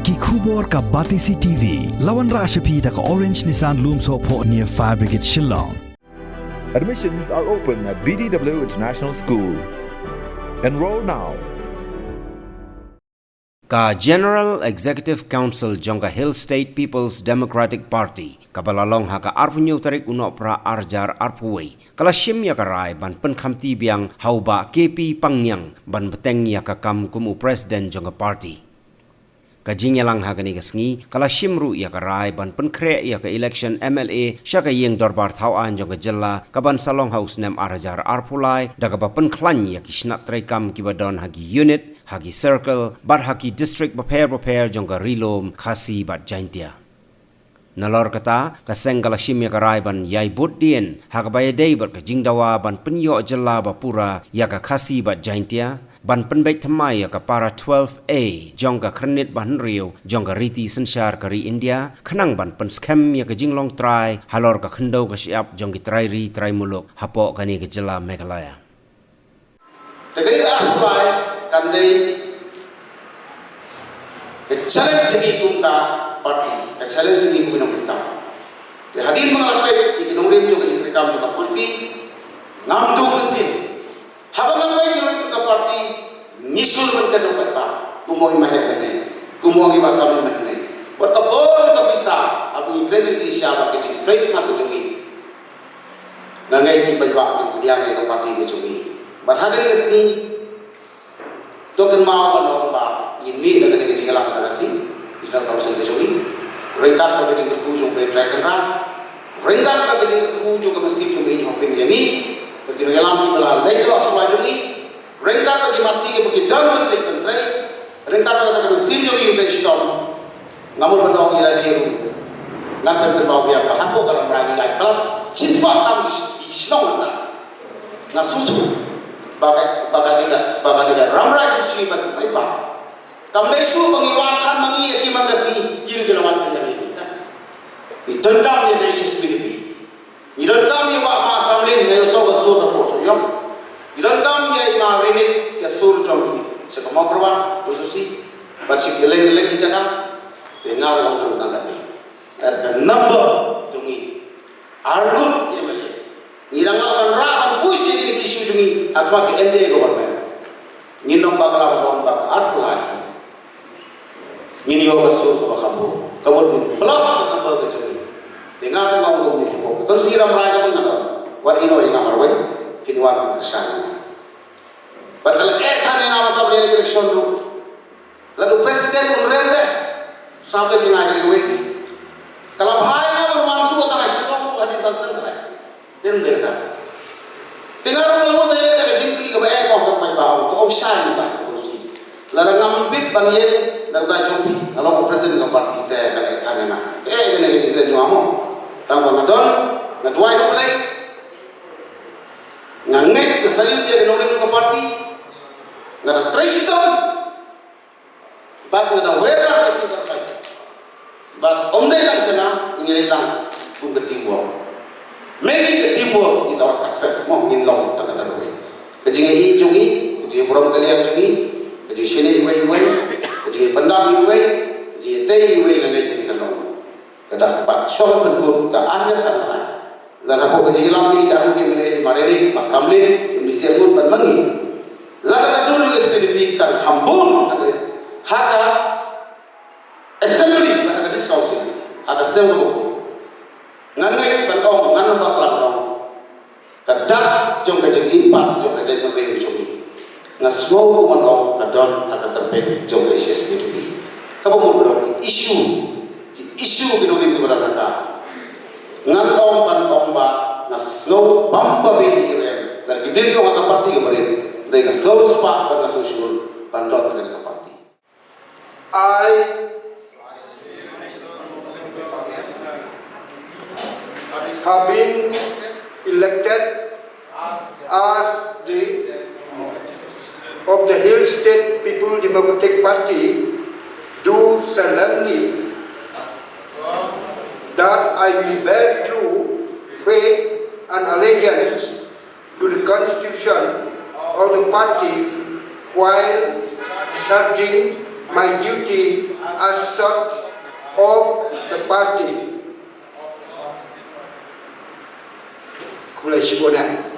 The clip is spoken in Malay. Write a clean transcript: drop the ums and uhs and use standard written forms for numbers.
Ki khubor ka Batisi TV. Lawan Rashapi da ka Orange Nissan Loomso po near Fire Brigade Shillong. Admissions are open at BDW International School. Enroll now. Ka General Executive Council jongka Hill State People's Democratic Party kabalalong haka arpunyo tarik unopra arjar arpuway kala shim ya karai ban penkhamti biang hauba KP Pangniang ban beteng ya kakam kumu President jongka party kajing yalang hagani kasngi kala shimru ya karai ban Pynkhreh ya ka Ilekshon MLA syaka yeng dorbar thawan jongka jella kaban salong house nem arjar arpulai daga ba penklan ya kisnat trekam kibadon hagi unit hagi circle bar hagi district prepare jongka rilom khasi bat jaintia nalor kata kaseng kala shim ya karai ban yai bot dien hagabaya dei bar ka jingdawa ban penyo jella bapura ya ka khasi bat jaintia ban penbaik thamai ya ka para 12A jongka krenit ban rio jongka riti sensyar kari India khanang ban pen scam ya ka jinglong try halor ka khendo ka siap jongki try muluk hapo kani ka jella Meghalaya tegari apply kandai ke challenge segi tumka party ke challenge segi kuminong kita te hadir mangalapai ikinong rim jo ke rekam jo ka party nam tu mesin habang apa yang kita parti nisul berkedok apa kumohi mahir kene kumohi basam kene buat kabel tak bisa apa yang kena di siapa kecil face mak kejungi nangai di bawah yang ke parti kejungi berhadiri ke sini token mau bandong ba ini dengan kecil lah terasi kita proses kejungi ringkat ke kecil kujung pre track rat ringkat ke kecil kujung ke masjid ke ini hoping jadi begini dalam di belah lego swajuni rengkat bagi mati ke bagi dalam di country rengkat bagi kita senior Ilekshon namun berdong ila diru nanti berbau biang bahapo kalau berani lagi kalau siswa tam di Islam na susu bagai tidak ramai itu sih bagai apa kami su pengiwatan mengi iman kasih kiri kelawan yang ini itu dendam yang Hspdp idan kami wa ma samlin ne so ga sur report yo idan kami ya ma renit ya sur jom se ko makrwan khususi bachi geleng di jaga dengar orang tanda ni ada number jungi argut ye mele nirang akan rakan puisi di isu jungi atwa di ende government ni nomba kala nomba atwa ni yo ga sur ko kamu kemudian plus number ke jungi dengar ngomong ni kalau siram raja pun nak buat ino yang amar way kinuan kesana padahal thane nama sabri Ilekshon tu lalu presiden unrem deh sampai bina kali weki kalau bahaya bermain suatu tanah sekolah ada sansan cerai dan mereka tinggal ngomong beli dari jingkli ke bayar kau ke bawah tu orang syai tak kursi lalu ngambit banyen dan dah jumpi kalau presiden ke parti teh kalau thane nak kena jingkli juamu tanggung nadon ngadwai ho play nganget ke sayur dia ke ke parti ngada triston bat ngada wera itu terbaik bat omde lang sana ini lang pun teamwork making a teamwork is our success mo in long term way kejinga I jungi kejinga puram kalian jungi kejinga shene iwai kejinga pandam iwai kejinga tei iwai nganget ini kalong kada pak syok penkur ka akhir kan dan aku kejilam ini kamu kini mareni masamle ini siamun penmangi lalu kadul Hspdp kan hambun haka assembly haka discussion haka semu ngangai pendong ngan baklak dong kadak jong kajeng impat jong kajeng menteri jogi ngasmo kumandong kadon haka terpen jong Hspdp kamu mau isu binurin kepada kata ngantong pantong ba na slow bamba be irem na gibig yung mga party gabarin mereka slow spa na social panton na party I have been elected as the of the Hill State People Democratic Party do solemnly that I will bear true faith and allegiance to the Constitution of the party while discharging my duty as such of the party. Congratulations.